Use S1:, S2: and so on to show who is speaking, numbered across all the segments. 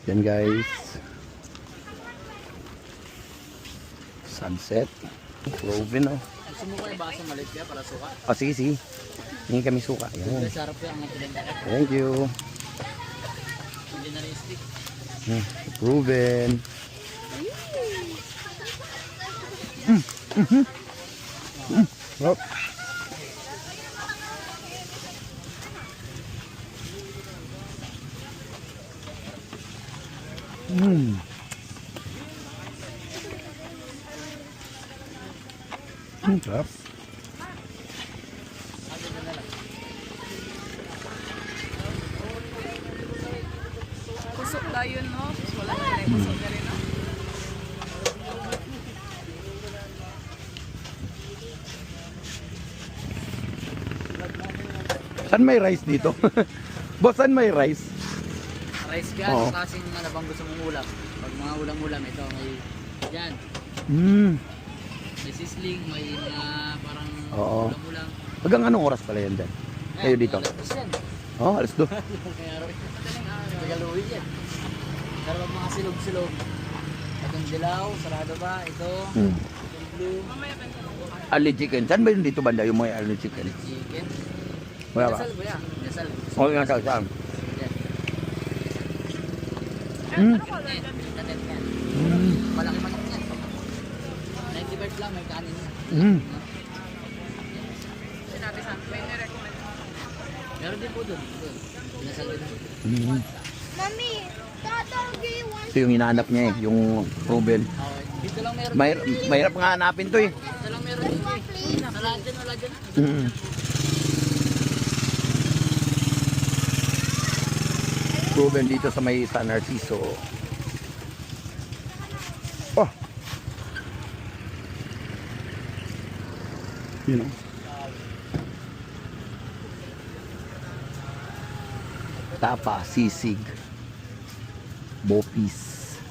S1: Yan guys. Sunset. Proven oh.
S2: Gusto mo ko yung baka sa malit kaya para suka?
S1: Oh, sige, sige. Hindi kami suka. Yan.
S2: Sarap yung ang itilang.
S1: Thank you.
S2: Hindi na rin stick.
S1: Proven. Oh. Sarap.
S3: Kusok na yun, no? Wala na rin kusok na rin, no?
S1: Saan may rice dito? Boss, saan may rice?
S2: Rice ka,
S1: Oo.
S2: klaseng ano bang gusto mong ulam. Pag mga ulam-ulam, ito may yan. May sisling, may mga parang
S1: Oo.
S2: ulam-ulam.
S1: Hanggang anong oras pala yan dyan? Kayo dito?
S2: Alas yan.
S1: Oh, alas 2.
S2: Kaya rin. Tagaluwi yan. Pero pag mga silog-silog. Itong dilaw, sarado ba? Ito. Itong blue.
S1: Ali chicken. Saan ba yun dito banda yung mga ali chicken?
S2: Chicken.
S1: Wala ba?
S2: Dasal ba yan? Dasal.
S1: Oo nga saan?
S2: Yan. Tatet yan. Malaki manok yan. 90 birds lang, may kanin yan.
S3: Sinabi sa akin, may nirecommend.
S2: Meron din po doon. Dinasal din.
S4: Mami, tatawag yung one.
S1: Ito yung hinahanap niya eh, yung proven.
S2: Okay. Dito lang meron.
S1: Mahirap nga hanapin to eh.
S2: Dito lang meron dito. Sa lahat din, wala dyan.
S1: Proven dito sa may San Narciso. Oh. You know. Tapa, sisig, bopis.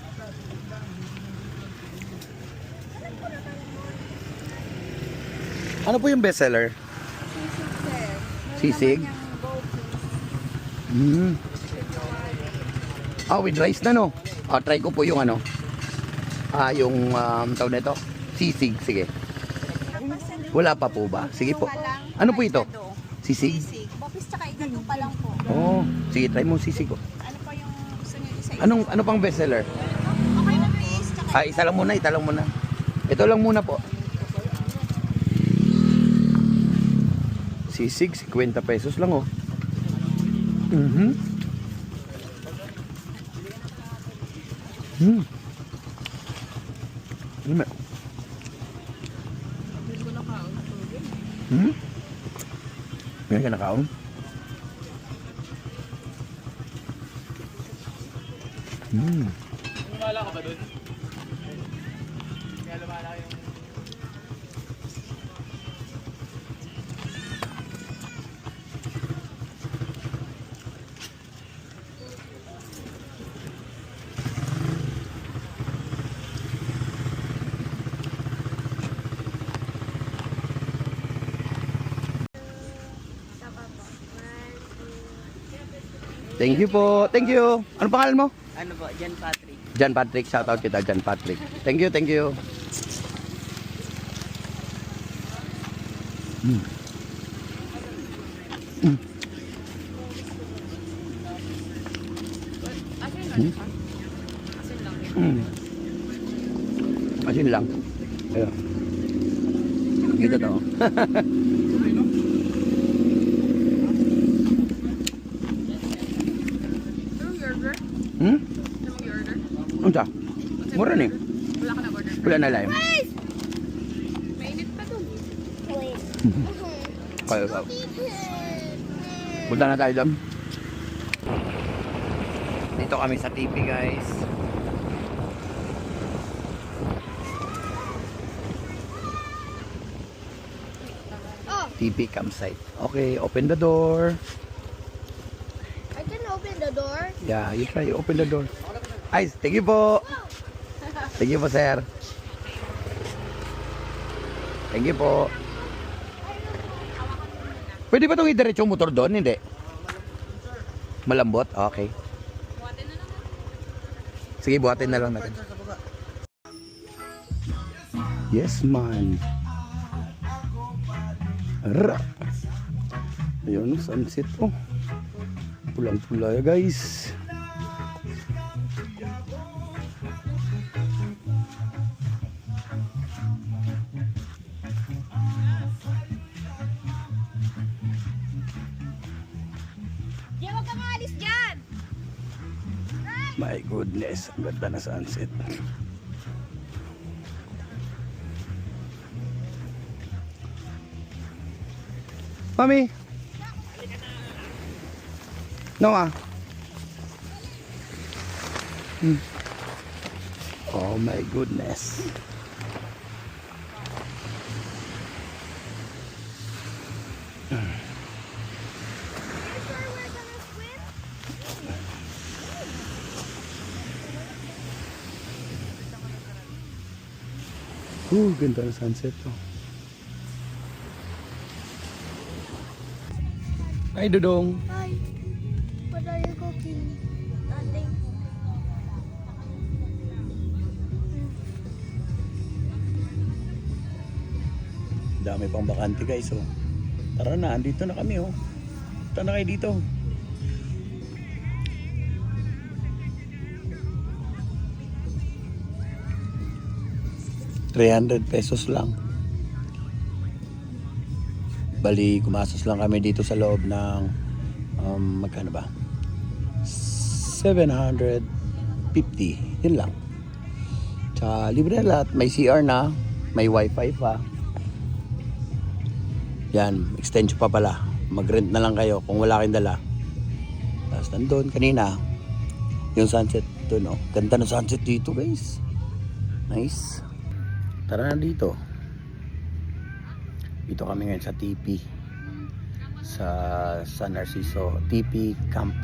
S1: Ano po yung bestseller? Sisig. Ah, with rice na no. Ah, try ko po yung ano. Yung tawag nito. Sisig, sige. Wala pa po ba? Sige po. Ano po ito? Sisig?
S4: Sisig. Bopis tsaka igado pa lang po.
S1: Oh, sige, try mo sisig ko.
S4: Ano pa yung gusto niyo isa?
S1: Ano pang bestseller?
S4: Okay na please. Tsaka
S1: Isa lang muna, ita lang muna. Ito lang muna po. Sisig, 50 pesos lang oh. Ngayon ka nakaon?
S2: Lumala ka ba doon? Kaya lumala yung...
S1: Thank you po. Thank you. Ano pangalan mo?
S2: Ano po, Jan Patrick.
S1: Jan Patrick. Shoutout kita, Jan Patrick. Thank you, thank you. Asin lang. Ayun. Dito to.
S3: Anong order?
S1: Hmm?
S3: Anong order?
S1: Unsa? Mura ni.
S3: Wala ka na order.
S1: Wala na lime.
S3: Mainit pa dun.
S4: wait.
S1: Kaya punta na tayo doon. Dito kami sa TV guys.
S4: Oh,
S1: TV campsite. Okay, open the door.
S4: I can open the door.
S1: Yeah, you try. Open the door. Ay, thank you po. Thank you po, sir. Thank you po. Pwede ba itong idiretso motor doon? Hindi. Malambot? Okay.
S3: Buhatin na naman.
S1: Sige, buhatin na lang natin. Yes, man. Ara. Ayun, sunset po. Pulang-pula ya, guys.
S4: Di, huwag ka maalis dyan!
S1: My goodness, ang ganda na sunset. Mami. Noah. Oh my goodness. Ganda ng sunset to. Hi, Dudong.
S4: Hi. What are you cooking? Nothing.
S1: Dami pang bakante, guys, oh. Tara na, andito na kami, oh. Tara na kayo dito. ₱300 lang. Bali, gumastos lang kami dito sa loob ng magkano ba? 750. Yun lang. Tsaka libre na lahat. May CR na. May wifi pa. Yan. Extension pa pala. Mag-rent na lang kayo kung wala kayong dala. Tapos nandun kanina. Yung sunset doon, oh. Ganda ng sunset dito, guys. Nice. Tara na dito. Dito kami ngayon sa TP. Sa San Narciso. TP Camp.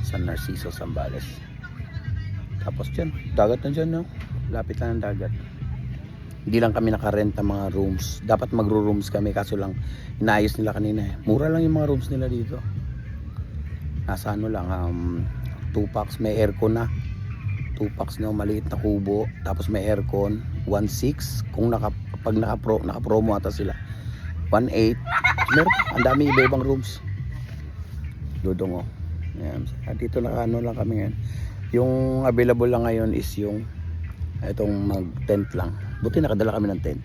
S1: San Narciso, Zambales. Tapos dyan. Dagat na dyan, no? Lapit lang ng dagat. Hindi lang kami nakarent ng mga rooms. Dapat magro-rooms kami. Kaso lang, inaayos nila kanina eh. Mura lang yung mga rooms nila dito. Nasa ano lang, 2 packs. May aircon na. 2 packs na maliit na kubo. Tapos may aircon. 1.6 kung pag naka-promo ata sila 1.8 meron ang dami iba-ibang rooms. Dudong, oh. Ayan. Dito ano lang kami ngayon. Yung available lang ngayon is yung itong mag tent lang. Buti nakadala kami ng tent.